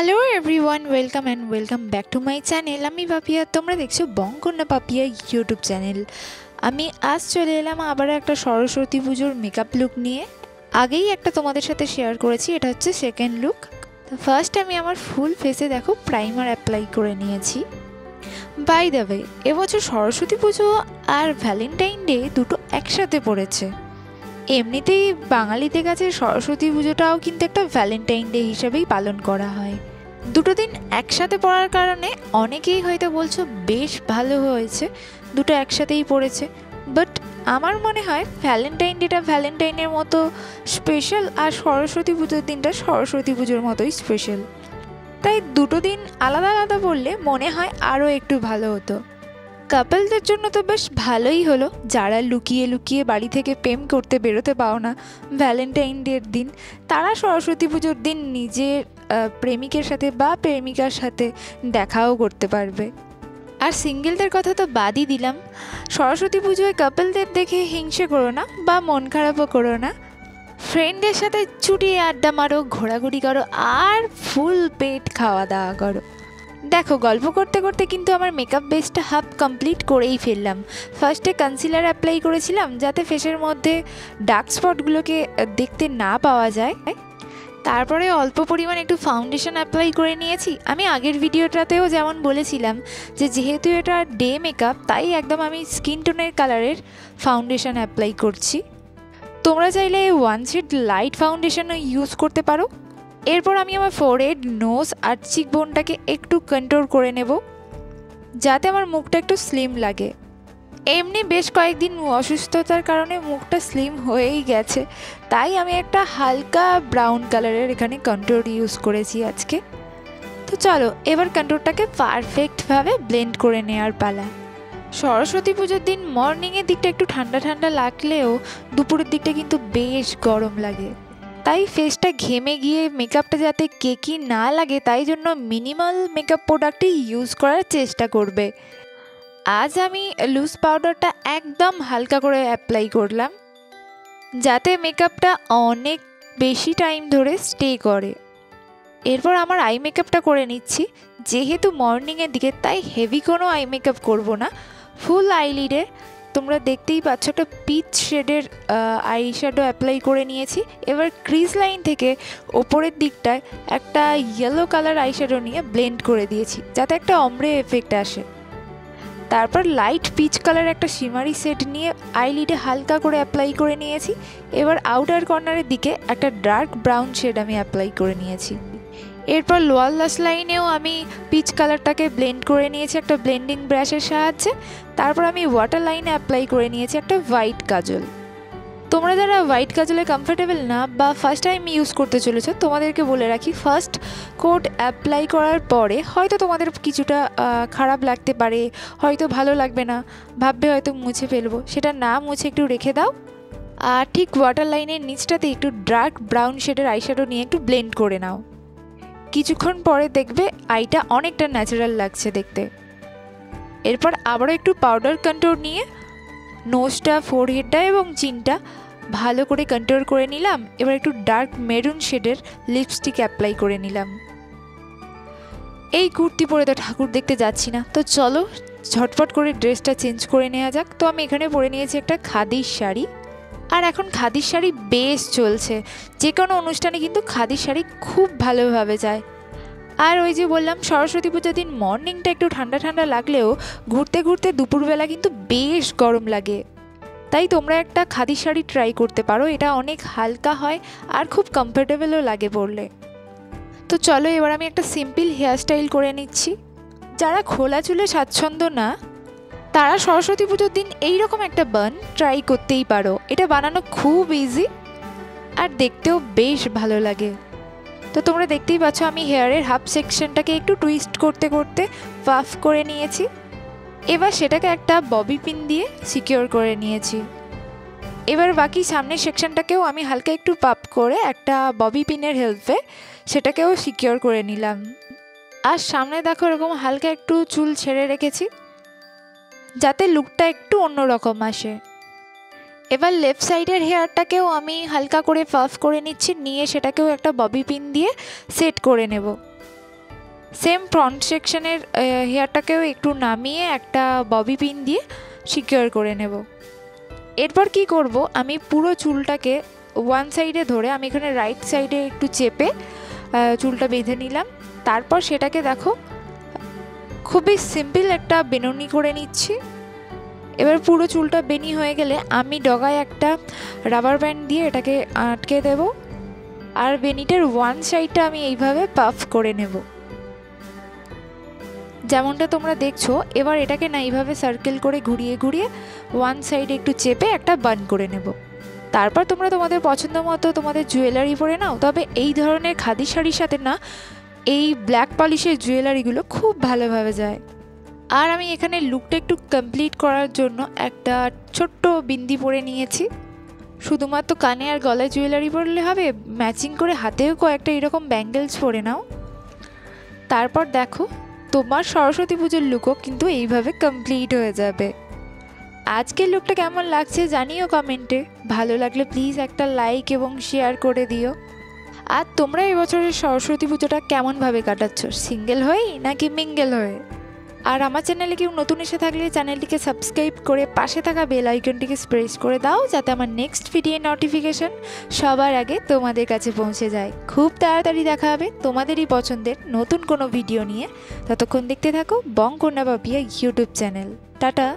Hello everyone, welcome back to my channel. আমি পাপিয়া, তোমরা দেখছো বঙ্কন্যা পাপিয়া ইউটিউব চ্যানেল। আমি আজ চলে এলাম আবার একটা সরস্বতী পুজোর মেকআপ লুক নিয়ে। আগেই একটা তোমাদের সাথে শেয়ার করেছি, এটা হচ্ছে সেকেন্ড লুক। তো ফার্স্ট আমি আমার ফুল ফেসে দেখো প্রাইমার অ্যাপ্লাই করে নিয়েছি। বাই দ্য ওয়ে, এবছর সরস্বতী পুজো আর ভ্যালেন্টাইন ডে দুটো একসাথে পড়েছে। এমনিতেই বাঙালিদের কাছে সরস্বতী পুজোটাও কিন্তু একটা ভ্যালেন্টাইন ডে হিসেবেই পালন করা হয়। দুটো দিন একসাথে পড়ার কারণে অনেকেই হয়তো বলছো বেশ ভালো হয়েছে দুটো একসাথেই পড়েছে, বাট আমার মনে হয় ভ্যালেন্টাইন ডেটা ভ্যালেন্টাইনের মতো স্পেশাল আর সরস্বতী পুজোর দিনটা সরস্বতী পুজোর মতোই স্পেশাল। তাই দুটো দিন আলাদা আলাদা পড়লে মনে হয় আরও একটু ভালো হতো। কাপলদের জন্য তো বেশ ভালোই হলো, যারা লুকিয়ে লুকিয়ে বাড়ি থেকে প্রেম করতে বেরোতে পাও না ভ্যালেন্টাইন ডের দিন, তারা সরস্বতী পুজোর দিন নিজের প্রেমিকের সাথে বা প্রেমিকার সাথে দেখাও করতে পারবে। আর সিঙ্গেলদের কথা তো বাদই দিলাম, সরস্বতী পুজোয় কাপলদের দেখে হিংসে করো না বা মন খারাপও করো না। ফ্রেন্ডদের সাথে চুটিয়ে আড্ডা মারো, ঘোরাঘুরি করো আর ফুল পেট খাওয়া দাওয়া করো। দেখো, গল্প করতে করতে কিন্তু আমার মেকআপ বেসটা হাফ কমপ্লিট করেই ফেললাম। ফার্স্টে কনসিলার অ্যাপ্লাই করেছিলাম যাতে ফেসের মধ্যে ডার্ক স্পটগুলোকে দেখতে না পাওয়া যায়। তারপরে অল্প পরিমাণ একটু ফাউন্ডেশন অ্যাপ্লাই করে নিয়েছি। আমি আগের ভিডিওটাতেও যেমন বলেছিলাম যে যেহেতু এটা ডে মেকআপ, তাই একদম আমি স্কিন টোনের কালারের ফাউন্ডেশন অ্যাপ্লাই করছি। তোমরা চাইলে ওয়ান শেড লাইট ফাউন্ডেশনও ইউজ করতে পারো। এরপর আমি আমার ফোরহেড, নোজ আর চিকবোনটাকে একটু কন্ট্রোল করে নেব যাতে আমার মুখটা একটু স্লিম লাগে। এমনি বেশ কয়েকদিন অসুস্থতার কারণে মুখটা স্লিম হয়েই গেছে, তাই আমি একটা হালকা ব্রাউন কালারের এখানে কন্ট্রোল ইউজ করেছি আজকে। তো চলো এবার কন্ট্রোলটাকে পারফেক্টভাবে ব্লেন্ড করে নেওয়ার পালা। সরস্বতী পুজোর দিন মর্নিংয়ের দিকটা একটু ঠান্ডা ঠান্ডা লাগলেও দুপুরের দিকটা কিন্তু বেশ গরম লাগে, তাই ফেসটা ঘেমে গিয়ে মেকআপটা যাতে কেকি না লাগে তাই জন্য মিনিমাল মেকআপ প্রোডাক্টই ইউজ করার চেষ্টা করবে। আজ আমি লুজ পাউডারটা একদম হালকা করে অ্যাপ্লাই করলাম যাতে মেকআপটা অনেক বেশি টাইম ধরে স্টে করে। এরপর আমার আই মেকআপটা করে নিচ্ছি, যেহেতু মর্নিংয়ের দিকে তাই হেভি কোনো আই মেকআপ করবো না, ফুল আইলিডে তোমরা দেখতেই পাচ্ছ একটা পিচ শেডের আই শ্যাডো অ্যাপ্লাই করে নিয়েছি। এবার ক্রিজ লাইন থেকে ওপরের দিকটায় একটা ইয়েলো কালার আই শ্যাডো নিয়ে ব্লেন্ড করে দিয়েছি যাতে একটা অমরে এফেক্ট আসে। তারপর লাইট পিচ কালার একটা শিমারি সেট নিয়ে আইলিডে হালকা করে অ্যাপ্লাই করে নিয়েছি। এবার আউটার কর্নারের দিকে একটা ডার্ক ব্রাউন শেড আমি অ্যাপ্লাই করে নিয়েছি। এরপর লোয়ার লাশ লাইনেও আমি পিচ কালারটাকে ব্লেন্ড করে নিয়েছি একটা ব্লেন্ডিং ব্রাশের সাহায্যে। তারপর আমি ওয়াটার লাইনে অ্যাপ্লাই করে নিয়েছি একটা হোয়াইট কাজল। তোমরা যারা হোয়াইট কাজলে কমফোর্টেবল না বা ফার্স্ট টাইম ইউজ করতে চলেছো, তোমাদেরকে বলে রাখি ফার্স্ট কোট অ্যাপ্লাই করার পরে হয়তো তোমাদের কিছুটা খারাপ লাগতে পারে, হয়তো ভালো লাগবে না, ভাববে হয়তো মুছে ফেলবো, সেটা না মুছে একটু রেখে দাও। আর ঠিক ওয়াটার লাইনের নিচটাতে একটু ডার্ক ব্রাউন শেডের আইশ্যাডো নিয়ে একটু ব্লেন্ড করে নাও। কিছুক্ষণ পরে দেখবে আইটা অনেকটা ন্যাচারাল লাগছে দেখতে। এরপর আবারও একটু পাউডার কন্ট্রোল নিয়ে নোজটা, ফোরহেডটা এবং চিনটা ভালো করে কন্ট্রোল করে নিলাম। এবার একটু ডার্ক মেরুন শেডের লিপস্টিক অ্যাপ্লাই করে নিলাম। এই কুর্তি পরে তো ঠাকুর দেখতে যাচ্ছি না, তো চলো ঝটপট করে ড্রেসটা চেঞ্জ করে নেওয়া যাক। তো আমি এখানে পরে নিয়েছি একটা খাদির শাড়ি, আর এখন খাদির শাড়ি বেশ চলছে, যে কোনো অনুষ্ঠানে কিন্তু খাদির শাড়ি খুব ভালোভাবে যায়। আর ওই যে বললাম সরস্বতী পুজোর দিন মর্নিংটা একটু ঠান্ডা ঠান্ডা লাগলেও ঘুরতে ঘুরতে দুপুরবেলা কিন্তু বেশ গরম লাগে, তাই তোমরা একটা খাদির শাড়ি ট্রাই করতে পারো। এটা অনেক হালকা হয় আর খুব কমফোর্টেবলও লাগে পরলে। তো চলো এবার আমি একটা সিম্পল হেয়ারস্টাইল করে নিচ্ছি। যারা খোলা চুলে স্বাচ্ছন্দ্য না, তারা সরস্বতী পুজোর দিন এইরকম একটা বান ট্রাই করতেই পারো। এটা বানানো খুব ইজি আর দেখতেও বেশ ভালো লাগে। তো তোমরা দেখতেই পাচ্ছ আমি হেয়ারের হাফ সেকশনটাকে একটু টুইস্ট করতে করতে পাফ করে নিয়েছি। এবার সেটাকে একটা ববি পিন দিয়ে সিকিওর করে নিয়েছি। এবার বাকি সামনের সেকশনটাকেও আমি হালকা একটু পাপ করে একটা ববি পিনের হেল্পে সেটাকেও সিকিওর করে নিলাম। আর সামনে দেখো এরকম হালকা একটু চুল ছেড়ে রেখেছি যাতে লুকটা একটু অন্যরকম আসে। এবার লেফট সাইডের হেয়ারটাকেও আমি হালকা করে পাফ করে নিচ্ছি, নিয়ে সেটাকেও একটা ববি পিন দিয়ে সেট করে নেব। সেম ফ্রন্ট সেকশনের হেয়ারটাকেও একটু নামিয়ে একটা ববি পিন দিয়ে সিকিউর করে নেব। এরপর কি করব, আমি পুরো চুলটাকে ওয়ান সাইডে ধরে আমি এখানে রাইট সাইডে একটু চেপে চুলটা বেঁধে নিলাম। তারপর সেটাকে দেখো খুবই সিম্পল একটা বেনুনি করে নিচ্ছি। এবার পুরো চুলটা বেনি হয়ে গেলে আমি ডগায় একটা রাবার ব্যান্ড দিয়ে এটাকে আটকে দেব, আর বেনিটার ওয়ান সাইডটা আমি এইভাবে পাফ করে নেব যেমনটা তোমরা দেখছো। এবার এটাকে না এইভাবে সার্কেল করে ঘুরিয়ে ঘুরিয়ে ওয়ান সাইডে একটু চেপে একটা বান করে নেব। তারপর তোমরা তোমাদের পছন্দ মতো তোমাদের জুয়েলারি পরে নাও। তবে এই ধরনের খাদি শাড়ির সাথে না এই ব্ল্যাক পলিশের জুয়েলারিগুলো খুব ভালোভাবে যায়। আর আমি এখানে লুকটা একটু কমপ্লিট করার জন্য একটা ছোট্ট বিন্দি পরে নিয়েছি। শুধুমাত্র কানে আর গলায় জুয়েলারি পরলে হবে, ম্যাচিং করে হাতেও কয়েকটা এরকম ব্যাঙ্গেলস পরে নাও। তারপর দেখো তোমার সরস্বতী পুজোর লুকও কিন্তু এইভাবে কমপ্লিট হয়ে যাবে। আজকের লুকটা কেমন লাগছে জানিও কমেন্টে। ভালো লাগলে প্লিজ একটা লাইক এবং শেয়ার করে দিও। আর তোমরা এবছরের সরস্বতী পুজোটা কেমনভাবে কাটাচ্ছ, সিঙ্গেল হয়ে নাকি মিঙ্গেল হয়ে? আর আমার চ্যানেলে কেউ নতুন এসে থাকলে চ্যানেলটিকে সাবস্ক্রাইব করে পাশে থাকা বেল আইকনটিকে প্রেস করে দাও, যাতে আমার নেক্সট ভিডিও নোটিফিকেশন সবার আগে তোমাদের কাছে পৌঁছে যায়। খুব তাড়াতাড়ি দেখা হবে তোমাদেরই পছন্দের নতুন কোনো ভিডিও নিয়ে। ততক্ষণ দেখতে থাকো বং কন্যা পাপিয়া ইউটিউব চ্যানেল। টাটা।